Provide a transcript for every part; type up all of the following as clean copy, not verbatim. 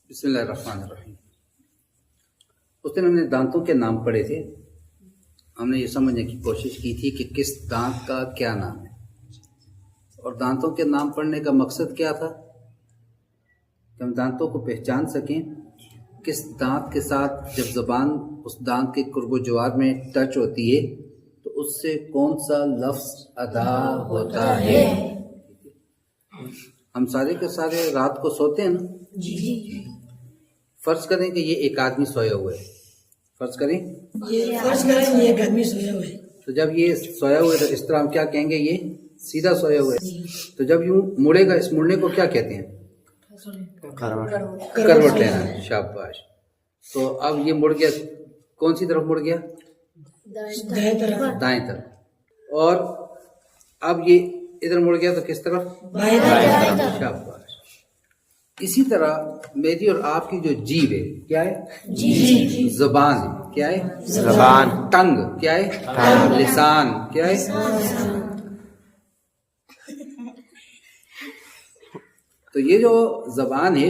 بسم اللہ الرحمن الرحیم۔ اس دن ہم نے دانتوں کے نام پڑھے تھے۔ ہم نے یہ سمجھنے کی کوشش کی تھی کہ کس دانت کا کیا نام ہے، اور دانتوں کے نام پڑھنے کا مقصد کیا تھا کہ ہم دانتوں کو پہچان سکیں، کس دانت کے ساتھ جب زبان اس دانت کے قرب و جوار میں ٹچ ہوتی ہے تو اس سے کون سا لفظ ادا ہوتا ہے۔ ہم سارے کے سارے رات کو سوتے ہیں نا جی۔ فرض کریں کہ یہ ایک آدمی سویا ہوا ہے، فرض کریں یہ ایک آدمی سویا ہوا ہے، تو جب یہ سویا ہوا ہے تو اس طرح ہم کیا کہیں گے، یہ سیدھا سویا ہوا ہے، تو جب یوں مڑے گا، اس مڑنے کو کیا کہتے ہیں، کروٹ لینا۔ شاباش۔ تو اب یہ مڑ گیا، کون سی طرف مڑ گیا، دائیں طرف، اور اب یہ ادھر مڑ گیا تو کس طرف، بائیں طرف۔ شاباش۔ اسی طرح میری اور آپ کی جو جیب ہے کیا ہے، زبان ہے، کیا ہے، زبان۔ ٹنگ کیا ہے، لسان کیا ہے۔ تو یہ جو زبان ہے،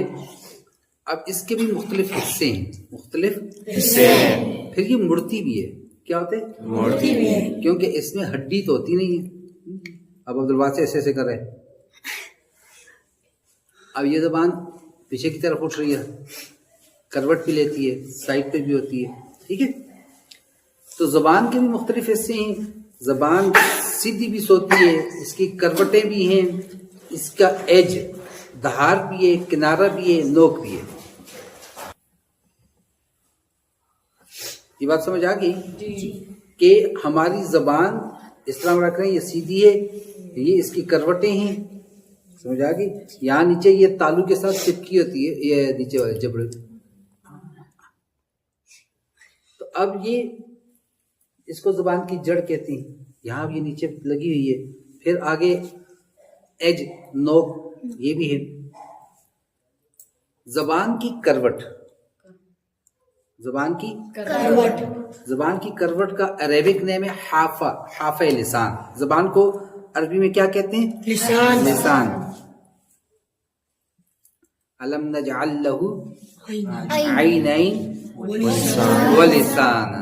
اب اس کے بھی مختلف حصے ہیں، مختلف حصے ہیں، پھر یہ مڑتی بھی ہے، کیا ہوتے ہیں، مڑتی بھی ہے، کیونکہ اس میں ہڈی تو ہوتی نہیں ہے۔ اب عبدالواسع ایسے ایسے کر رہے ہیں، اب یہ زبان پیچھے کی طرف اٹھ رہی ہے، کروٹ بھی لیتی ہے، سائڈ پہ بھی ہوتی ہے، ٹھیک ہے۔ تو زبان کے بھی مختلف حصے ہیں، زبان سیدھی بھی سوتی ہے، اس کی کروٹیں بھی ہیں، اس کا ایج دھار بھی ہے، کنارہ بھی ہے، نوک بھی ہے۔ یہ بات سمجھ آ گئی کہ ہماری زبان اس طرح ہم رکھ رہے ہیں، یہ سیدھی ہے، یہ اس کی کروٹیں ہیں، سمجھ آ گئی۔ یہاں نیچے یہ تالو کے ساتھ چپکی ہوتی ہے، یہ نیچے والے جبڑے۔ تو اب یہ اس کو زبان کی جڑ کہتے ہیں، یہاں یہ نیچے لگی ہوئی ہے، پھر آگے ایج، نوک، یہ بھی ہے۔ زبان کی کروٹ، زبان کی کروٹ، زبان کی کروٹ کا عربک نیم ہے حافہ، حافہ لسان۔ زبان کو عربی میں کیا کہتے ہیں، لسان، لسان۔ الم نجعل له عینین ولسانا،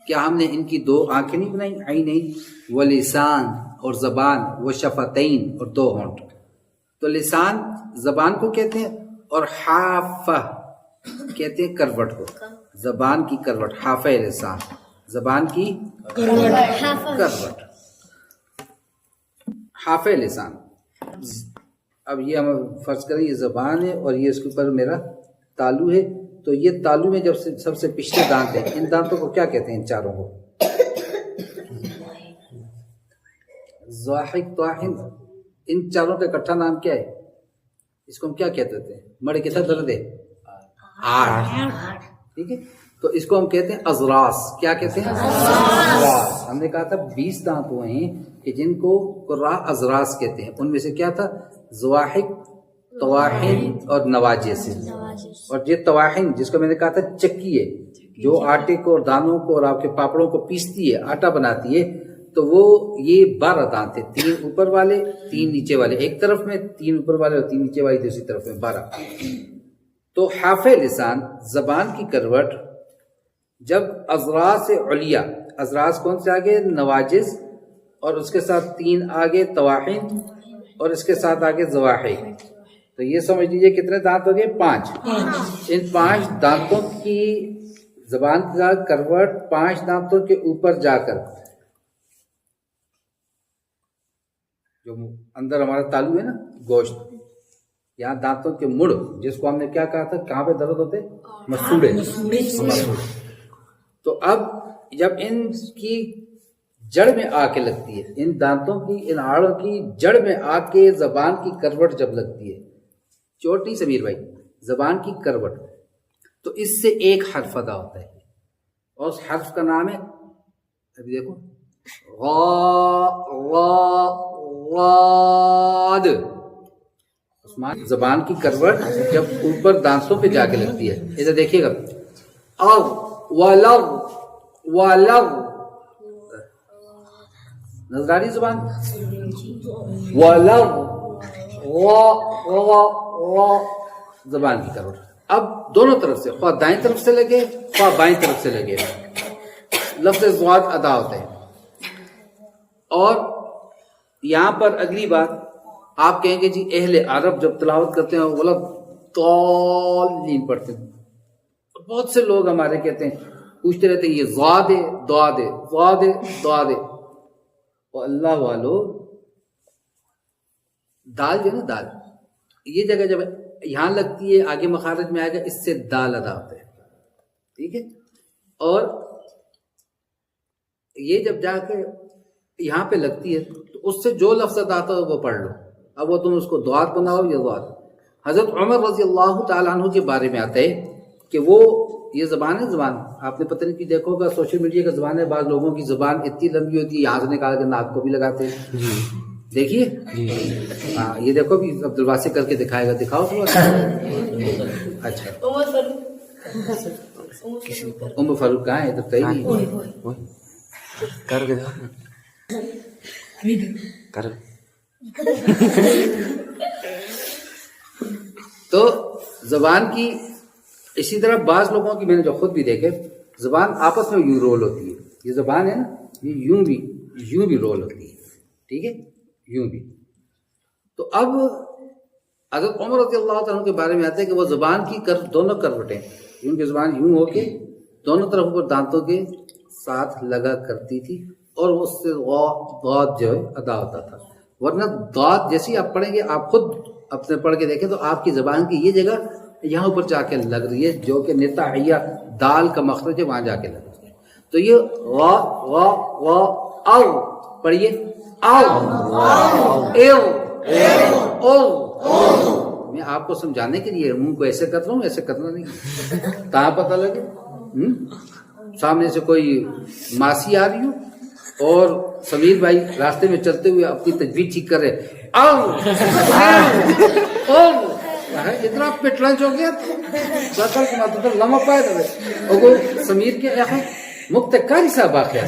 کیا ہم نے ان کی دو آنکھیں نہیں بنائی، عینین ولسان، اور زبان، وشفتین، اور دو ہونٹ۔ تو لسان زبان کو کہتے ہیں، اور حافہ کہتے ہیں کروٹ کو، زبان کی کروٹ، حافہ لسان، زبان کی کروٹ، حافہ لسان۔ اب یہ ہم فرض کریں یہ زبان ہے اور یہ اس کے اوپر میرا تالو ہے، تو یہ تالو میں جب سب سے پچھلے دانت ہے، ان دانتوں کو کیا کہتے ہیں، ان چاروں کو، ضاحک، طاحن، ان چاروں کا اکٹھا نام کیا ہے، اس کو ہم کیا کہتے ہیں، مڑے کے ساتھ درد ہے، آٹھ، ٹھیک ہے۔ تو اس کو ہم کہتے ہیں اضراس، کیا کہتے ہیں، اضراس۔ ہم نے کہا تھا 20 دانت ہوئے ہیں کہ جن کو قراء اضراس کہتے ہیں، ان میں سے کیا تھا، ضواحک، طواحن اور نواجس۔ اور یہ طواحن جس کو میں نے کہا تھا چکی ہے، جو آٹے کو اور دانوں کو اور آپ کے پاپڑوں کو پیستی ہے، آٹا بناتی ہے، تو وہ یہ 12 دانت ہے، 3 اوپر والے، 3 نیچے والے ایک طرف میں، 3 اوپر والے اور 3 نیچے والی دوسری طرف میں، 12۔ تو حافہ لسان، زبان کی کروٹ، جب اضراس علیا، اضراس کون سے آگے، نواجز، اور اس کے ساتھ 3 آگے طواحن، اور اس کے ساتھ آگے ضواحک، تو یہ سمجھ لیجئے کتنے دانت ہو گئے، 5۔ ان 5 دانتوں کی زبان کا کروٹ 5 دانتوں کے اوپر جا کر، جو اندر ہمارا تالو ہے نا، گوشت، یہاں دانتوں کے مڑ، جس کو ہم نے کیا کہا تھا، کہاں پہ درد ہوتے، مسوڑے۔ تو اب جب ان کی جڑ میں آ کے لگتی ہے، ان دانتوں کی، ان آڑوں کی جڑ میں آ کے زبان کی کروٹ جب لگتی ہے، چوٹ نہیں سمیر بھائی، زبان کی کروٹ، تو اس سے ایک حرف ادا ہوتا ہے، اور اس حرف کا نام ہے، ابھی دیکھو، غاد۔ عثمان، زبان کی کروٹ جب اوپر دانتوں پہ جا کے لگتی ہے، ادھر دیکھیے گا، ولغ، نظر آ رہی زبان، ولغ، زبان کی کروٹ. اب دونوں طرف سے، خواہ دائیں طرف سے لگے خواہ بائیں طرف سے لگے، لفظ ضاد ادا ہوتے ہیں. اور یہاں پر اگلی بات آپ کہیں گے جی اہل عرب جب تلاوت کرتے ہیں وہ لوگ ضالین پڑھتے ہیں. بہت سے لوگ ہمارے کہتے ہیں، پوچھتے رہتے ہیں یہ ضاد ہے ضاد ہے ضاد ہے ضاد ہے. اور اللہ والو دال جو ہے نا، دال یہ جگہ جب یہاں لگتی ہے آگے مخارج میں آئے گا، اس سے دال ادا ہوتا ہے، ٹھیک ہے. اور یہ جب جا کے یہاں پہ لگتی ہے تو اس سے جو لفظ ادا آتا ہے وہ پڑھ لو. اب وہ تم اس کو دعات بناؤ یا دعات. حضرت عمر رضی اللہ تعالیٰ عنہ کے بارے میں آتا ہے کہ وہ یہ زبان ہے، زبان آپ نے پتہ نہیں کہ دیکھو گا سوشل میڈیا کا زبان ہے، بعض لوگوں کی زبان اتنی لمبی ہوتی ہے یہاں سے نکال کے ناک کو بھی لگاتے ہیں. دیکھیے ہاں یہ دیکھو بھی عبدالواسی کر کے دکھائے گا، دکھاؤ تھوڑا. اچھا ام فاروق کہاں ہے؟ ادھر کہیں نہیں کر کے کر. تو زبان کی اسی طرح بعض لوگوں کی میں نے جو خود بھی دیکھے، زبان آپس میں یوں رول ہوتی ہے. یہ زبان ہے نا، یہ یوں بھی رول ہوتی ہے، ٹھیک ہے، یوں بھی. تو اب حضرت عمر رضی اللہ تعالیٰ کے بارے میں آتا ہے کہ وہ زبان کی دونوں کروٹیں، یوں کی زبان یوں ہو کے دونوں طرف پر دانتوں کے ساتھ لگا کرتی تھی، اور اس سے ضاد جو ہے ادا ہوتا تھا. ورنہ ضاد جیسی آپ پڑھیں گے، آپ خود اپنے پڑھ کے دیکھیں تو آپ کی زبان کی یہ جگہ یہاں اوپر جا کے لگ رہی ہے، جو کہ نتاحیہ دال کا مخرج ہے، وہاں جا کے لگ رہی ہے. تو یہ غا غا غا او پڑھیے، او ایو او. میں آپ کو سمجھانے کے لیے منہ کو ایسے کر رہا ہوں، ایسے کرنا نہیں کہاں پتہ لگے. سامنے سے کوئی ماسی آ رہی ہو اور سمیر بھائی راستے میں چلتے ہوئے اپنی تجوید ٹھیک کر رہے، اتنا پٹلنچ ہو گیا لمحہ پائے تھے وہ سمیر کے مکت کاری صاحب واقعہ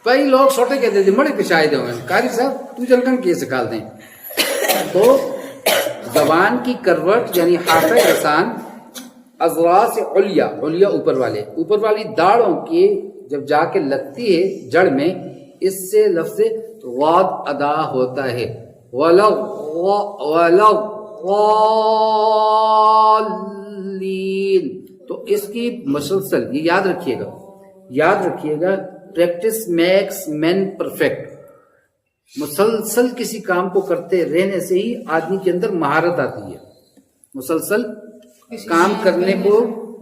کئی لوگ چھوٹے کہتے تھے بڑے پچھائے ہوئے کاری صاحب تو جلکن کیسے کال دیں. تو زبان کی کروٹ یعنی حافظ لسان اضراس علیا، علیا اوپر والی داڑھوں کی جب جا کے لگتی ہے جڑ میں، اس سے لفظ غاد ادا ہوتا ہے. وَلَوْ غَالِّينَ. تو اس کی مسلسل یہ یاد رکھیے گا پریکٹس میکس مین پرفیکٹ. مسلسل کسی کام کو کرتے رہنے سے ہی آدمی کے اندر مہارت آتی ہے. مسلسل کام کرنے کو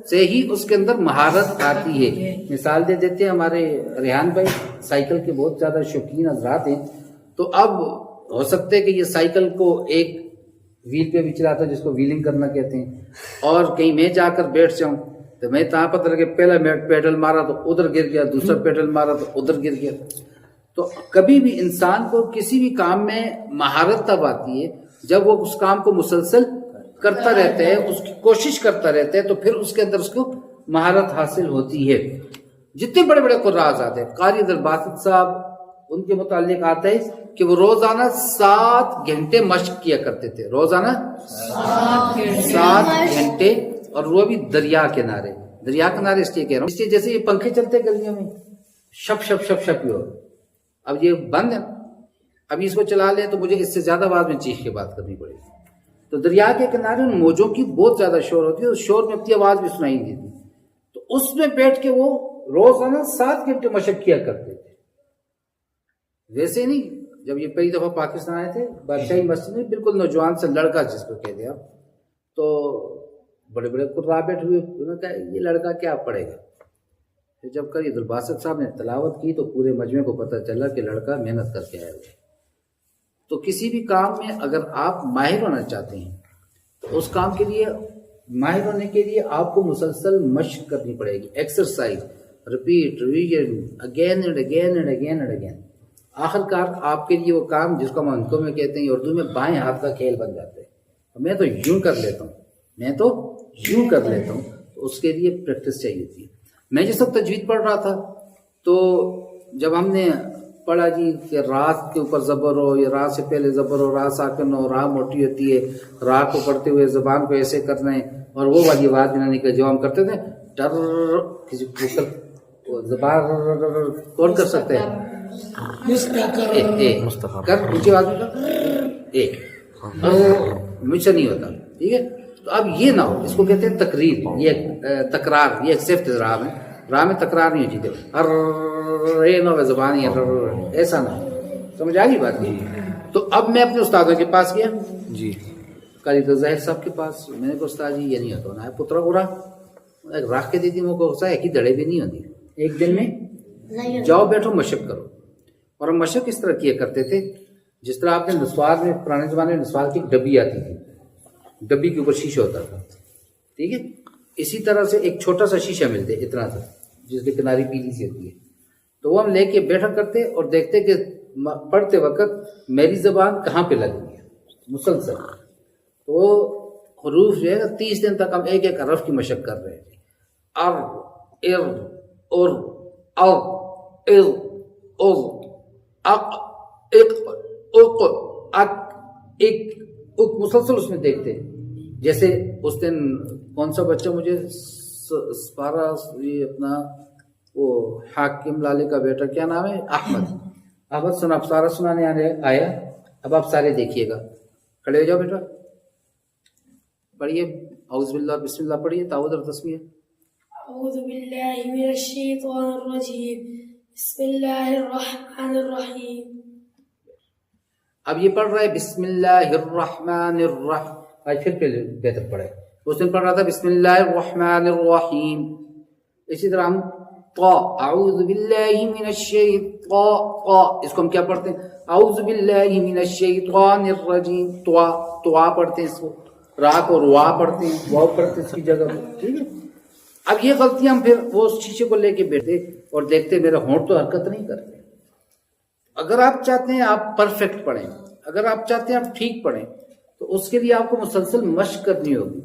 سے ہی اس کے اندر مہارت آتی ہے. مثال دے دیتے ہیں، ہمارے ریحان بھائی سائیکل کے بہت زیادہ شوقین حضرات ہیں. تو اب ہو سکتا ہے کہ یہ سائیکل کو ایک ویل پہ بھی چلاتا ہے جس کو ویلنگ کرنا کہتے ہیں، اور کہیں میں جا کر بیٹھ جاؤں تو میں تاں پتہ لگے پہلا پیڈل مارا تو ادھر گر گیا، دوسرا پیڈل مارا تو ادھر گر گیا. تو کبھی بھی انسان کو کسی بھی کام میں مہارت تب آتی ہے جب وہ اس کام کو مسلسل کرتا رہتا ہے، اس کی کوشش کرتا رہتا ہے، تو پھر اس کے اندر اس کو مہارت حاصل ہوتی ہے. جتنے بڑے بڑے قراء آتے ہیں، قاری عبدالباسط صاحب ان کے متعلق آتا ہے کہ وہ روزانہ 7 گھنٹے مشق کیا کرتے تھے، روزانہ 7 گھنٹے، اور وہ بھی دریا کنارے اس لیے کہہ رہا ہوں، اس لیے جیسے یہ پنکھے چلتے گلیوں میں شپ شپ شپ شپ ہو. اب یہ بند ہے، ابھی اس کو چلا لیں تو مجھے اس سے زیادہ آواز میں چیخ کے بات کرنی پڑے گی. تو دریا کے کنارے ان موجوں کی بہت زیادہ شور ہوتی ہے، اس شور میں اپنی آواز بھی سنائی نہیں دیتی. تو اس میں بیٹھ کے وہ روزانہ 7 گھنٹے مشق کیا کرتے تھے. ویسے نہیں، جب یہ پہلی دفعہ پاکستان آئے تھے بادشاہی مسجد میں بالکل نوجوان سے لڑکا جس کو کہتے ہیں آپ، تو بڑے بڑے قراء بیٹھے ہوئے، انہوں نے کہا یہ لڑکا کیا پڑھے گا. پھر جب قاری عبدالباسط صاحب نے تلاوت کی تو پورے مجمع کو پتہ چلا کہ لڑکا محنت کر کے آیا ہوا ہے. تو کسی بھی کام میں اگر آپ ماہر ہونا چاہتے ہیں تو اس کام کے لیے ماہر ہونے کے لیے آپ کو مسلسل مشق کرنی پڑے گی، exercise, repeat, revision, again and again and again and again. آخر کار آپ کے لیے وہ کام جس کو ہم اردو میں کہتے ہیں، اردو میں بائیں ہاتھ کا کھیل بن جاتا ہے. میں تو یوں کر لیتا ہوں، تو اس کے لیے پریکٹس چاہیے تھی. میں جس وقت تجوید پڑھ رہا تھا تو جب ہم نے پڑھا جی کہ رات کے اوپر زبر ہو یا رات سے پہلے زبر ہو، را ساکن ہو، را موٹی ہوتی ہے، را کو پڑھتے ہوئے زبان کو ایسے کرنا ہے، اور وہ والی آواز بنانے کا جو ہم کرتے تھے ٹر، کسی کو زبان کون کر سکتے ہیں؟ کر اونچی آواز میں مجھ سے نہیں ہوتا، ٹھیک ہے؟ تو اب یہ نہ ہو، اس کو کہتے ہیں تقریر، یہ تکرار، یہ ایک صفت راہ میں، راہ میں تکرار نہیں ہو چاہیے، نہ ہو زبان ایسا نہ ہو، سمجھ آ گئی بات نہیں؟ تو اب میں اپنے استادوں کے پاس گیا جی، قاری ظاہر صاحب کے پاس، میں نے کہا استاد جی یہ نہیں ہوتا نا پترا گورا راہ کے دیدی مو کو ایک ہی دڑے بھی نہیں ہوتی، ایک دن میں جاؤ بیٹھو مشق کرو، اور ہم مشق اس طرح کیا کرتے تھے جس طرح آپ نے نسوار میں پرانے زمانے میں نسوار کی ڈبی آتی تھی، ڈبی کے اوپر شیشہ ہوتا تھا، ٹھیک ہے؟ اسی طرح سے ایک چھوٹا سا شیشہ ملتے اتنا سا جس کی کناری پیلی سی ہوتی ہے، تو وہ ہم لے کے بیٹھا کرتے اور دیکھتے کہ پڑھتے وقت میری زبان کہاں پہ لگ رہی ہے مسلسل، تو وہ حروف جو ہے 30 دن تک ہم ایک ایک حرف کی مشق کر رہے تھے، ار ار اور ار ار اور اق اق اق اق اق اق مسلسل اس میں دیکھتے، جیسے اس دن کون سا بچہ مجھے سپارہ یہ اپنا وہ حاکم لالے کا بیٹا کیا نام ہے احمد سنا سارا سنانے آیا، اب آپ سارے دیکھیے گا، کھڑے ہو جاؤ بیٹا، پڑھیے اعوذ باللہ بسم اللہ پڑھیے، تعوذ اور تسمیہ۔ اعوذ باللہ من الشیطان الرجیم، بسم اللہ الرحمن الرحیم۔ اب یہ پڑھ رہا ہے بسم اللہ الرحمن الرحیم، آج پھر بہتر پڑھے، اس دن پڑھ رہا تھا بسم اللہ الرحمن الرحیم، اسی طرح ہم طا اعوذ باللہ من الشیطان، اس کو ہم کیا پڑھتے ہیں؟ اعوذ باللہ من الشیطان الرجیم، طوا پڑھتے ہیں، اس کو را کو روا پڑھتے ہیں، واو پڑھتے ہیں اس کی جگہ پر، ٹھیک ہے؟ اب یہ غلطیاں ہم پھر وہ شیشے کو لے کے بیٹھتے اور دیکھتے میرا ہونٹ تو حرکت نہیں کرتے۔ اگر آپ چاہتے ہیں آپ پرفیکٹ پڑھیں، اگر آپ چاہتے ہیں آپ ٹھیک پڑھیں، تو اس کے لیے آپ کو مسلسل مشق کرنی ہوگی،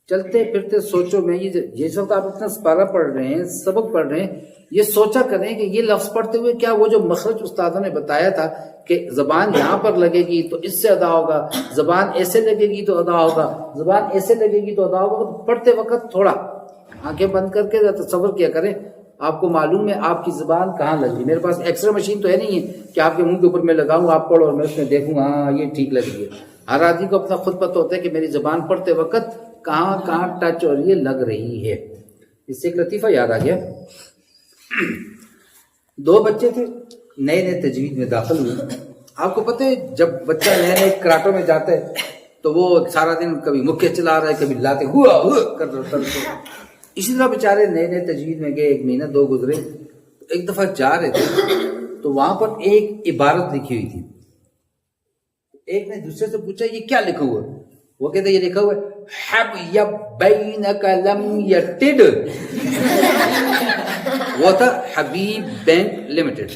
چلتے پھرتے سوچو میں یہ سب آپ اتنا سپارہ پڑھ رہے ہیں، سبق پڑھ رہے ہیں، یہ سوچا کریں کہ یہ لفظ پڑھتے ہوئے کیا وہ جو مخرج استادوں نے بتایا تھا کہ زبان یہاں پر لگے گی تو اس سے ادا ہوگا، زبان ایسے لگے گی تو ادا ہوگا، زبان ایسے لگے گی تو ادا ہوگا، تو پڑھتے وقت تھوڑا آنکھیں بند کر کے تصور کیا کریں، آپ کو معلوم ہے آپ کی زبان کہاں لگ رہی۔ میرے پاس ایکس رے مشین تو ہے نہیں ہے کہ آپ کے منہ کے اوپر میں لگاؤں آپ پڑھو اور میں اس میں دیکھوں ہاں یہ ٹھیک لگ رہی ہے۔ ہر آدمی کو اپنا خود پتہ ہوتا ہے کہ میری زبان پڑھتے وقت کہاں کہاں ٹچ اور یہ لگ رہی ہے۔ اس سے ایک لطیفہ یاد آ گیا، دو بچے تھے نئے نئے تجوید میں داخل ہوئے۔ آپ کو پتہ ہے جب بچہ نئے نئے کراٹوں میں جاتا ہے تو وہ سارا دن کبھی مکے چلا رہا ہے، کبھی لاتے ہوا کر رہا ہے، اسی طرح بیچارے نئے نئے تجوید میں گئے، ایک مہینہ دو گزرے، ایک دفعہ جا رہے تھے تو وہاں پر ایک عبارت لکھی ہوئی تھی، ایک نے دوسرے سے پوچھا یہ کیا لکھا ہوا ہے؟ وہ کہتے یہ لکھا ہوا ہے حب بینک لم یٹڈ، وہ تھا حبیب بینک لمیٹڈ،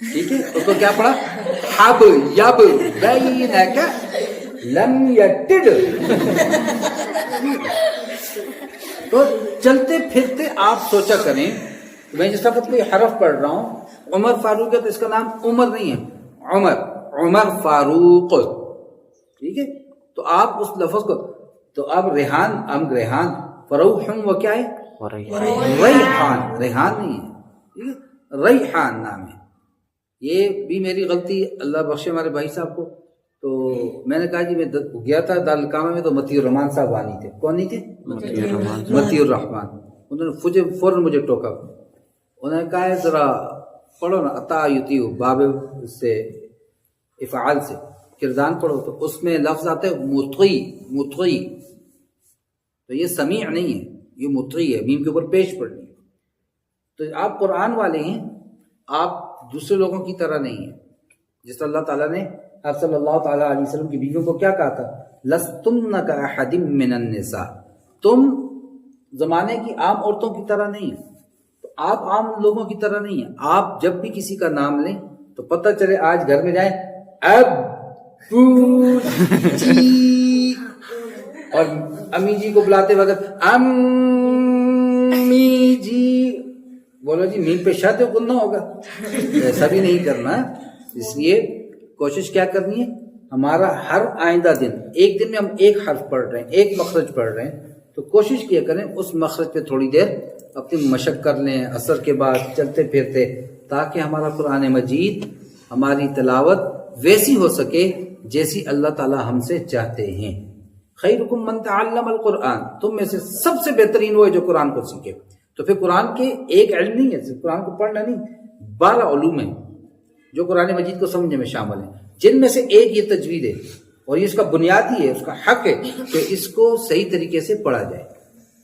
ٹھیک ہے؟ اس کو کیا پڑھا؟ حب یب بینک لم یٹڈ۔ تو چلتے پھرتے آپ سوچا کریں، میں جس وقت کوئی حرف پڑھ رہا ہوں، عمر فاروق ہے تو اس کا نام عمر نہیں ہے، عمر فاروق، ٹھیک ہے؟ تو آپ اس لفظ کو، تو اب ریحان فروح وہ کیا ہے؟ ریحان، ریحان نہیں ہے، ٹھیک ہے؟ ریحان نام ہے۔ یہ بھی میری غلطی، اللہ بخشے ہمارے بھائی صاحب کو۔ تو میں نے کہا جی میں گیا تھا دارالکامہ میں تو متی الرحمان صاحب آنی تھے، کون نہیں تھے؟ متی الرحمان۔ انہوں نے فوراً مجھے ٹوکا، انہوں نے کہا ذرا پڑھو نا عطا یتیو باب سے افعال سے کردان پڑھو، تو اس میں لفظ آتا ہے مطغی، تو یہ سمیع نہیں ہے، یہ مطغی ہے، میم کے اوپر پیش پڑھنی ہے۔ تو آپ قرآن والے ہیں، آپ دوسرے لوگوں کی طرح نہیں ہیں۔ جس طرح اللہ تعالیٰ نے آپ صلی اللہ تعالیٰ علیہ وسلم کی بیویوں کو کیا کہا تھا؟ لستن کاحد من النساء، تم زمانے کی عام عورتوں کی طرح نہیں ہیں، تو آپ عام لوگوں کی طرح نہیں ہیں۔ آپ جب بھی کسی کا نام لیں تو پتہ چلے آج گھر میں جائیں ابو جی، اور امی جی کو بلاتے وقت امی جی، بولو جی نیند پہ شاید گننا ہوگا، ایسا بھی نہیں کرنا. اس لیے کوشش کیا کرنی ہے، ہمارا ہر آئندہ دن، ایک دن میں ہم ایک حرف پڑھ رہے ہیں، ایک مخرج پڑھ رہے ہیں، تو کوشش کیا کریں اس مخرج پہ تھوڑی دیر اپنی مشق کر لیں عصر کے بعد چلتے پھرتے، تاکہ ہمارا قرآن مجید ہماری تلاوت ویسی ہو سکے جیسی اللہ تعالی ہم سے چاہتے ہیں. خیرکم من تعلم القرآن، تم میں سے سب سے بہترین وہ ہے جو قرآن کو سیکھے. تو پھر قرآن کے ایک علم نہیں ہے، صرف قرآن کو پڑھنا نہیں، 12 علوم ہیں جو قرآن مجید کو سمجھنے میں شامل ہیں، جن میں سے ایک یہ تجوید ہے، اور یہ اس کا بنیادی ہے، اس کا حق ہے کہ اس کو صحیح طریقے سے پڑھا جائے.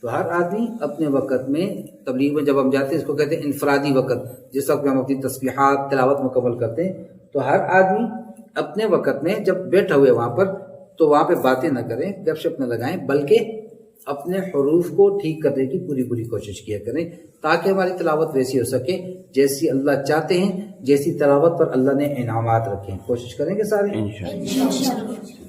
تو ہر آدمی اپنے وقت میں، تبلیغ میں جب ہم جاتے ہیں اس کو کہتے ہیں انفرادی وقت، جس وقت میں ہم اپنی تسبیحات تلاوت مکمل کرتے ہیں، تو ہر آدمی اپنے وقت میں جب بیٹھا ہوئے وہاں پر، تو وہاں پہ باتیں نہ کریں، گپ شپ نہ لگائیں، بلکہ اپنے حروف کو ٹھیک کرنے کی پوری کوشش کیا کریں، تاکہ ہماری تلاوت ویسی ہو سکے جیسی اللہ چاہتے ہیں، جیسی تلاوت پر اللہ نے انعامات رکھے ہیں. کوشش کریں گے سارے. انشاءاللہ.